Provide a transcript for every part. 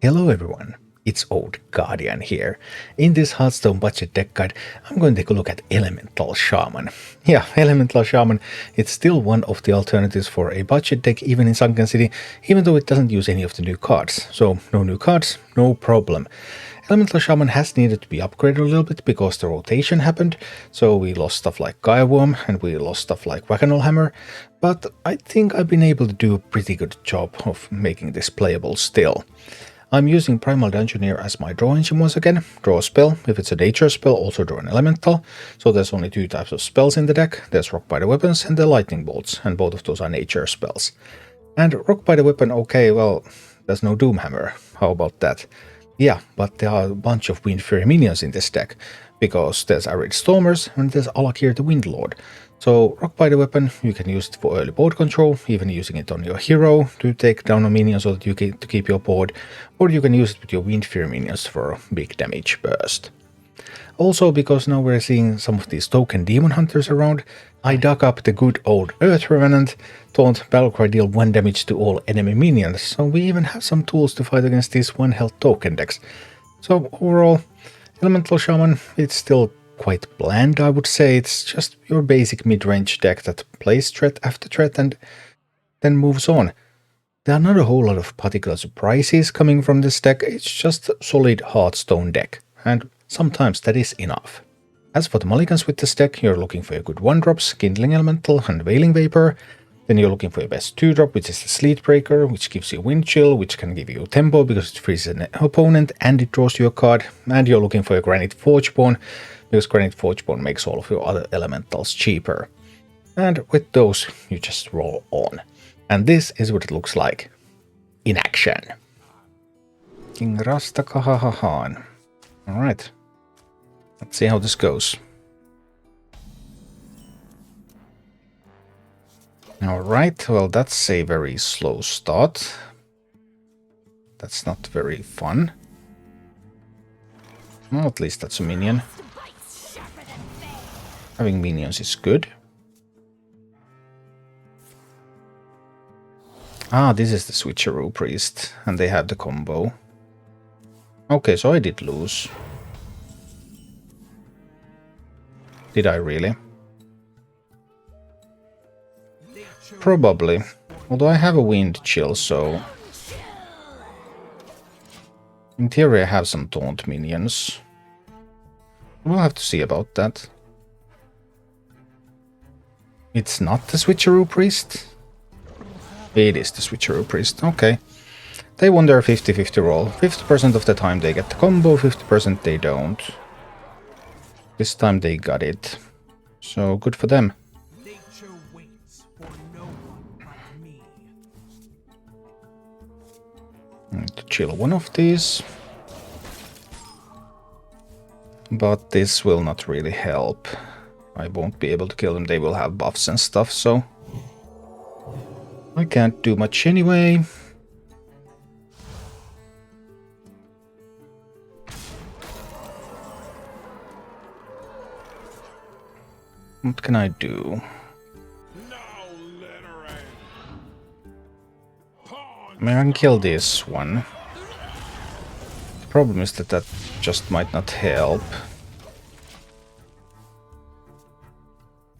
Hello everyone, it's Old Guardian here. In this Hearthstone budget deck guide, I'm going to take a look at Elemental Shaman. Yeah, Elemental Shaman, it's still one of the alternatives for a budget deck even in Sunken City, even though it doesn't use any of the new cards. So, no new cards, no problem. Elemental Shaman has needed to be upgraded a little bit because the rotation happened, so we lost stuff like Gaiaworm and we lost stuff like Whack-A-Mole Hammer, but I think I've been able to do a pretty good job of making this playable still. I'm using Primal Dungeoneer as my draw engine once again. Draw a spell. If it's a nature spell, also draw an elemental. So there's only two types of spells in the deck. There's Rock by the Weapons and the Lightning Bolts, and both of those are nature spells. And Rock by the Weapon, okay, well, there's no Doomhammer. How about that? Yeah, but there are a bunch of Wind Fury minions in this deck, because there's Arid Stormers and there's Alakir the Windlord. So Rock by the Weapon, you can use it for early board control, even using it on your hero to take down a minion so that you get to keep your board, or you can use it with your Wind Fury minions for a big damage burst. Also, because now we're seeing some of these token demon hunters around, I dug up the good old Earth Revenant, taunt Battlecry deal 1 damage to all enemy minions, so we even have some tools to fight against these 1 health token decks. So overall, Elemental Shaman, it's still quite bland, I would say. It's just your basic mid-range deck that plays threat after threat and then moves on. There are not a whole lot of particular surprises coming from this deck, it's just a solid Hearthstone deck, and sometimes that is enough. As for the mulligans with this deck, you're looking for your good 1-drops, Kindling Elemental and Veiling Vapor. Then you're looking for your best 2-drop, which is the Sleet Breaker, which gives you Wind Chill, which can give you tempo because it freezes an opponent and it draws you a card. And you're looking for your Granite Forgeborn, because Granite Forgeborn makes all of your other elementals cheaper. And with those, you just roll on. And this is what it looks like in action. King Rastakahahan. Alright. Let's see how this goes. Alright, well that's a very slow start. That's not very fun. Well, at least that's a minion. Having minions is good. Ah, this is the Switcheroo Priest, and they have the combo. Okay, so I did lose. Did I really? Probably. Although I have a Wind Chill, so... in theory I have some taunt minions. We'll have to see about that. It's not the Switcheroo Priest? It is the Switcheroo Priest, okay. They won their 50-50 roll. 50% of the time they get the combo, 50% they don't. This time they got it. So good for them. Need to chill one of these. But this will not really help. I won't be able to kill them, they will have buffs and stuff, so... I can't do much anyway. What can I do? I mean, I can kill this one. The problem is that that just might not help.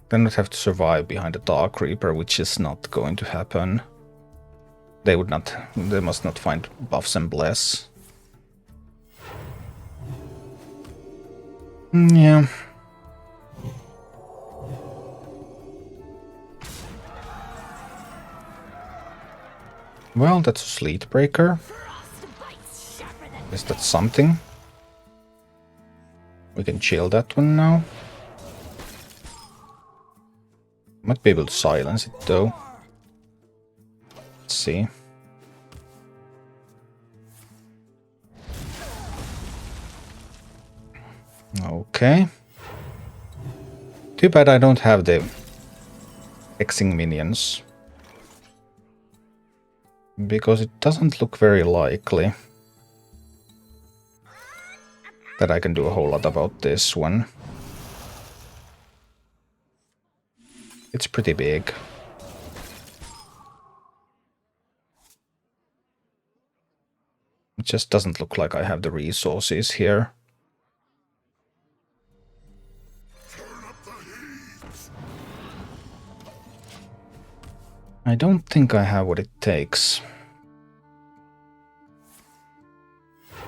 Then I'd have to survive behind a Dark Reaper, which is not going to happen. They must not find buffs and bless. Yeah. Well, that's a Sleet Breaker. Is that something? We can chill that one now. Might be able to silence it though. Let's see. Okay. Too bad I don't have the Hexing minions. Because it doesn't look very likely that I can do a whole lot about this one. It's pretty big. just doesn't look like I have the resources here. I don't think I have what it takes.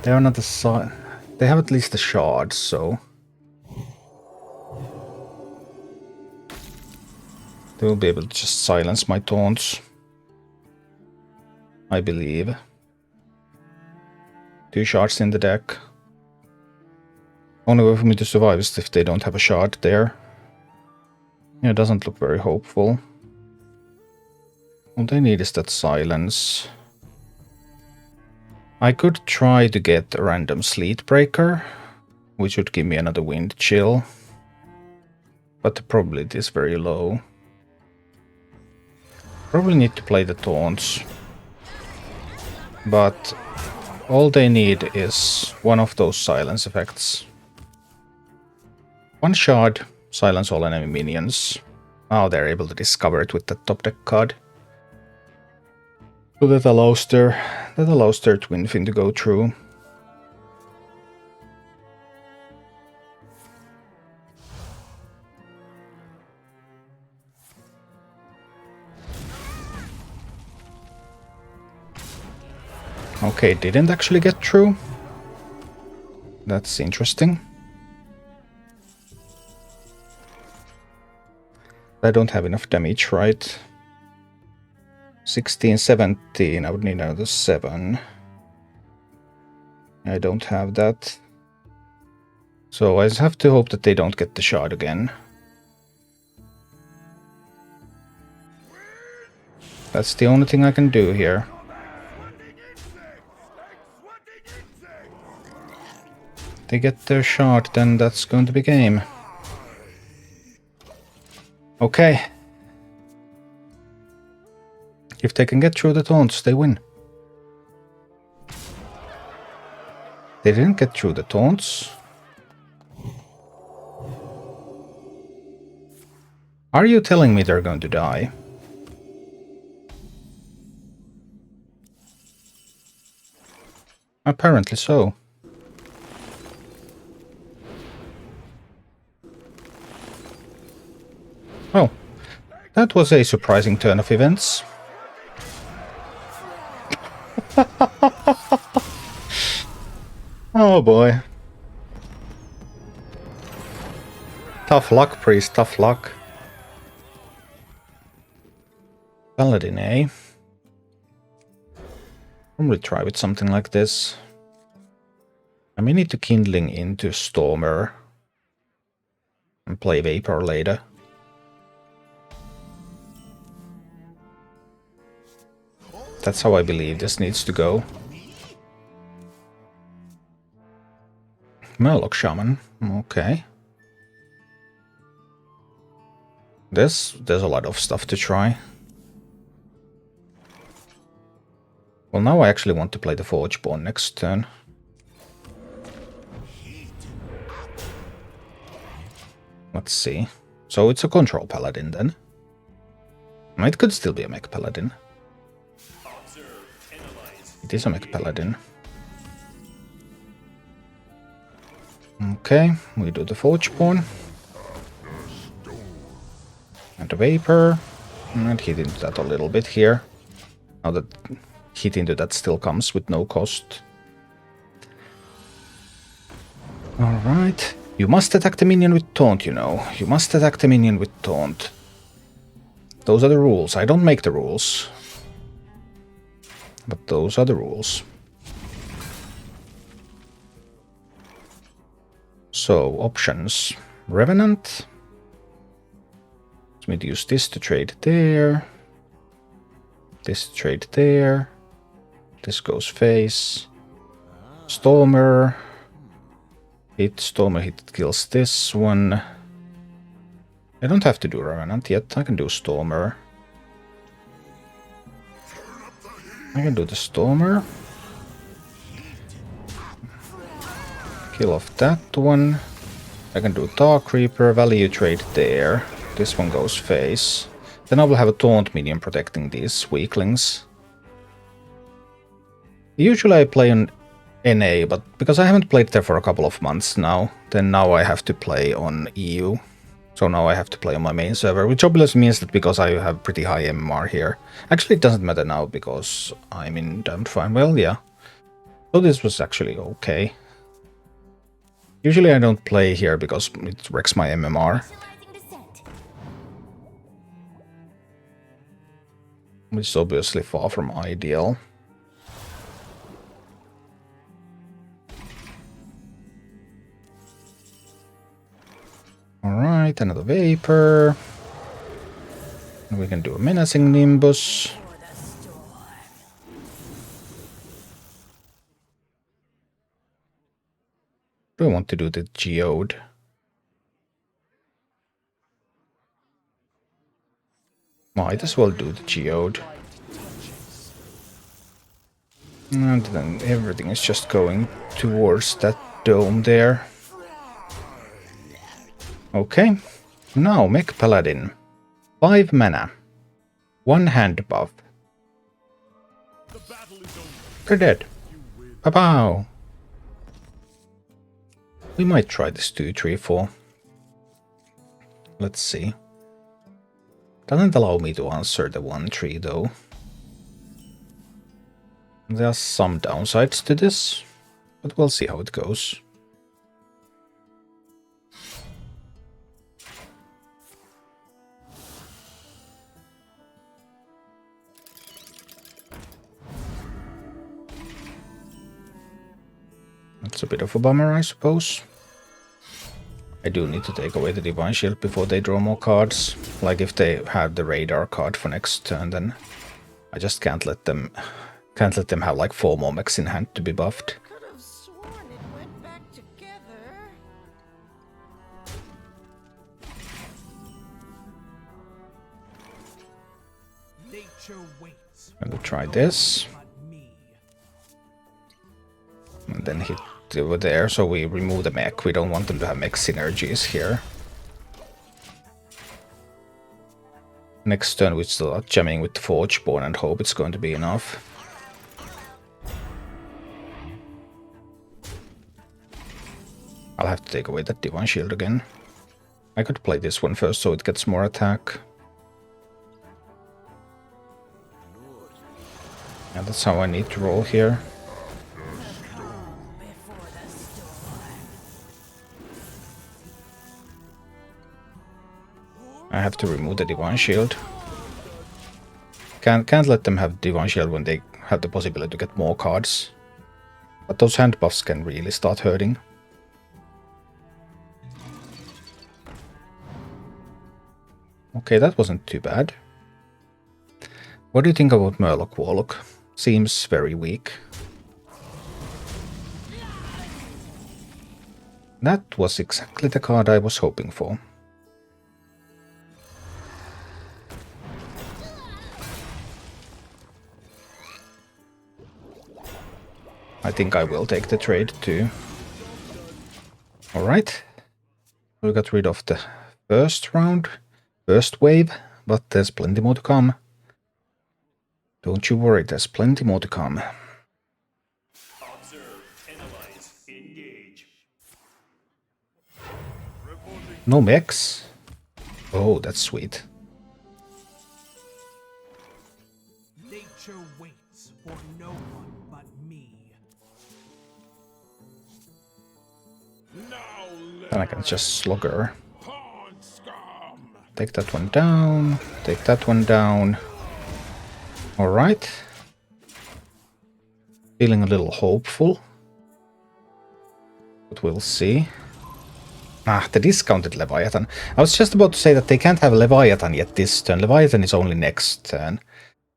They are not the they have at least the shards, so they will be able to just silence my taunts, I believe. 2 shards in the deck. Only way for me to survive is if they don't have a shard there. Yeah, it doesn't look very hopeful. All they need is that silence. I could try to get a random Sleet Breaker, which would give me another Wind Chill. But the probability is very low. Probably need to play the taunts. But all they need is one of those silence effects. 1 shard, silence all enemy minions. Now they're able to discover it with the top deck card. So that allows their Twin Fin to go through. Okay, didn't actually get through. That's interesting. I don't have enough damage, right? 16, 17, I would need another 7. I don't have that. So I just have to hope that they don't get the shard again. That's the only thing I can do here. If they get their shard, then that's going to be game. Okay. If they can get through the taunts, they win. They didn't get through the taunts. Are you telling me they're going to die? Apparently so. Oh, that was a surprising turn of events. Oh boy. Tough luck, priest, tough luck. Paladin, eh? Probably try with something like this. I may need to Kindling into Stormer and play Vapor later. That's how I believe this needs to go. Murloc Shaman, okay. There's a lot of stuff to try. Well, now I actually want to play the Forgeborn next turn. Let's see. So it's a control paladin then. It could still be a mech paladin. It is a mech paladin. Okay, we do the Forgeborn. And the Vapor. And hit into that a little bit here. Now that hit into that still comes with no cost. Alright. You must attack the minion with taunt, you know. You must attack the minion with taunt. Those are the rules. I don't make the rules. But those are the rules. So, options. Revenant. Let me use this to trade there. This to trade there. This goes face. Stormer. Hit. Stormer hit kills this one. I don't have to do Revenant yet. I can do Stormer. I can do the Stormer. Kill off that one. I can do Dark Reaper, value trade there. This one goes face. Then I will have a taunt minion protecting these weaklings. Usually I play an NA, but because I haven't played there for a couple of months now, then now I have to play on EU. So now I have to play on my main server, which obviously means that because I have pretty high MMR here. Actually, it doesn't matter now because I'm in Damned Fine. Well, yeah. So this was actually okay. Usually I don't play here because it wrecks my MMR. Which is obviously far from ideal. Alright, another Vapor. We can do a Menacing Nimbus. Do I want to do the Geode? Might as well do the Geode. And then everything is just going towards that dome there. Okay. Now, Mech Paladin. 5 mana. 1 hand buff. They're dead. Pow! We might try this 2-3-4. Let's see. Doesn't allow me to answer the 1-3 though. There are some downsides to this, but we'll see how it goes. That's a bit of a bummer, I suppose. I do need to take away the Divine Shield before they draw more cards. Like if they have the Radar card for next turn, then I just can't let them have like 4 more mechs in hand to be buffed. Could have sworn it went back together. Nature waits. I'm gonna try this. And then hit over there, so we remove the mech. We don't want them to have mech synergies here. Next turn we start jamming with the Forgeborn and hope it's going to be enough. I'll have to take away that Divine Shield again. I could play this one first so it gets more attack. And that's how I need to roll here. I have to remove the Divine Shield. Can't let them have Divine Shield when they have the possibility to get more cards. But those hand buffs can really start hurting. Okay, that wasn't too bad. What do you think about Murloc Warlock? Seems very weak. That was exactly the card I was hoping for. I think I will take the trade too. Alright. We got rid of the first round, first wave, but there's plenty more to come. Don't you worry, there's plenty more to come. Observe, analyze, engage. No mechs? Oh, that's sweet. Nature waits for no one but me. Then I can just slug her. Take that one down, take that one down. Alright. Feeling a little hopeful. But we'll see. Ah, the discounted Leviathan. I was just about to say that they can't have Leviathan yet this turn. Leviathan is only next turn.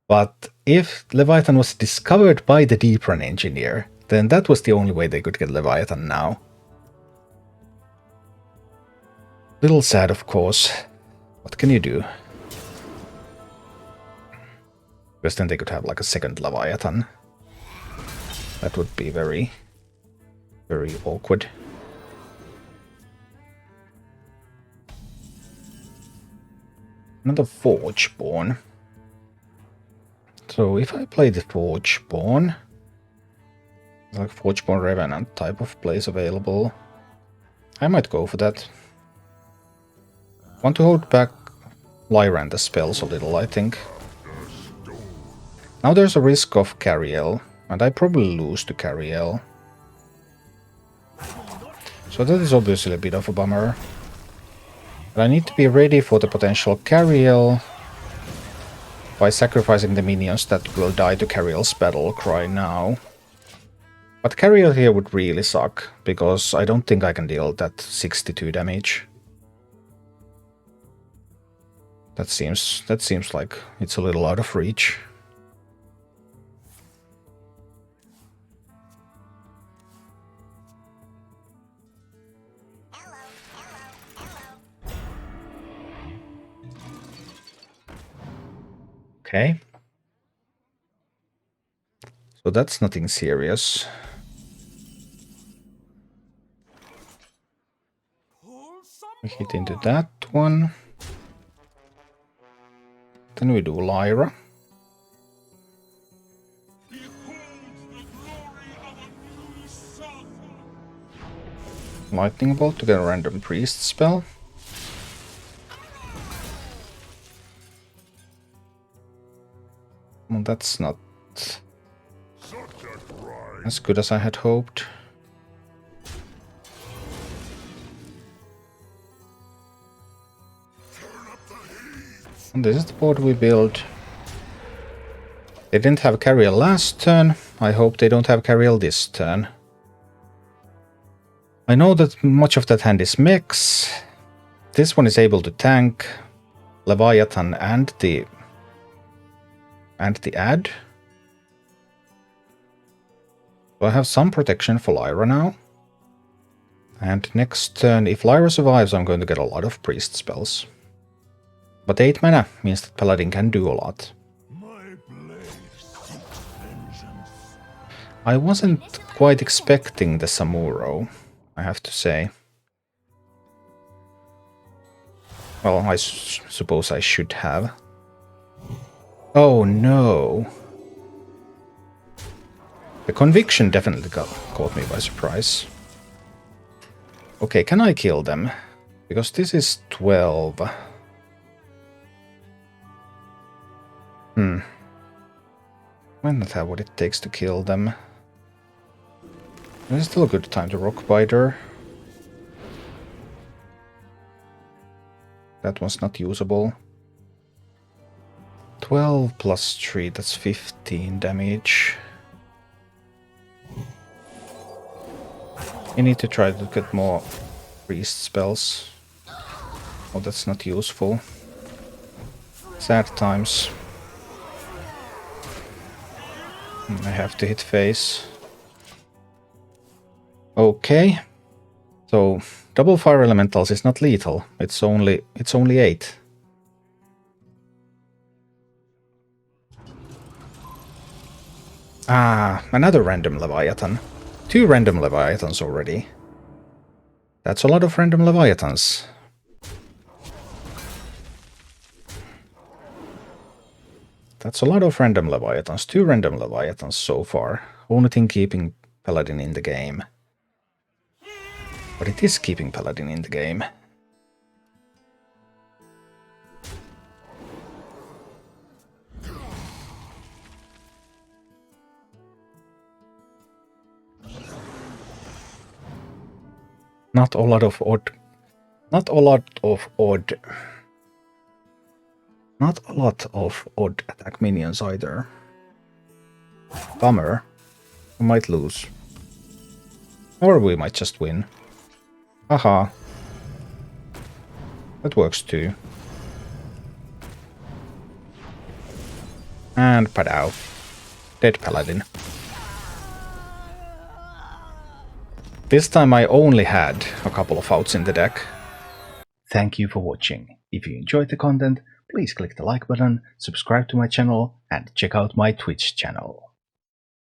But if Leviathan was discovered by the Deep Run engineer, then that was the only way they could get Leviathan now. Little sad, of course. What can you do? Because then they could have like a second Leviathan. That would be very, very awkward. Another Forgeborn. So if I play the Forgeborn, Like Forgeborn Revenant type of plays available. I might go for that. Want to hold back Lyra and the spells a little, I think. Now there's a risk of Cariel, and I probably lose to Cariel. So that is obviously a bit of a bummer. But I need to be ready for the potential Cariel by sacrificing the minions that will die to Cariel's battle cry now. But Cariel here would really suck, because I don't think I can deal that 62 damage. That seems like it's a little out of reach. Okay. So that's nothing serious. We hit into that one. Then we do Lyra. Lightning Bolt to get a random priest spell. Well, that's not as good as I had hoped. And this is the board we built. They didn't have Cariel last turn. I hope they don't have Cariel this turn. I know that much of that hand is mechs. This one is able to tank Leviathan and the ad. So I have some protection for Lyra now. And next turn, if Lyra survives, I'm going to get a lot of priest spells. But 8 mana means that Paladin can do a lot. I wasn't quite expecting the Samuro, I have to say. Well, I suppose I should have. Oh no! The conviction definitely caught me by surprise. Okay, can I kill them? Because this is 12. Might not have what it takes to kill them. There's still a good time to Rockbiter. That one's not usable. 12 plus 3, that's 15 damage. You need to try to get more priest spells. Oh, that's not useful. Sad times. I have to hit face. Okay. So double fire elementals is not lethal. It's only 8. Ah, another random Leviathan. 2 random Leviathans already. That's a lot of random Leviathans. That's a lot of random Leviathans. 2 random Leviathans so far. Only thing keeping Paladin in the game. But it is keeping Paladin in the game. Not a lot of odd attack minions either. Bummer. We might lose. Or we might just win. Haha. That works too. And padow. Dead Paladin. This time I only had a couple of outs in the deck. Thank you for watching. If you enjoyed the content, please click the like button, subscribe to my channel, and check out my Twitch channel.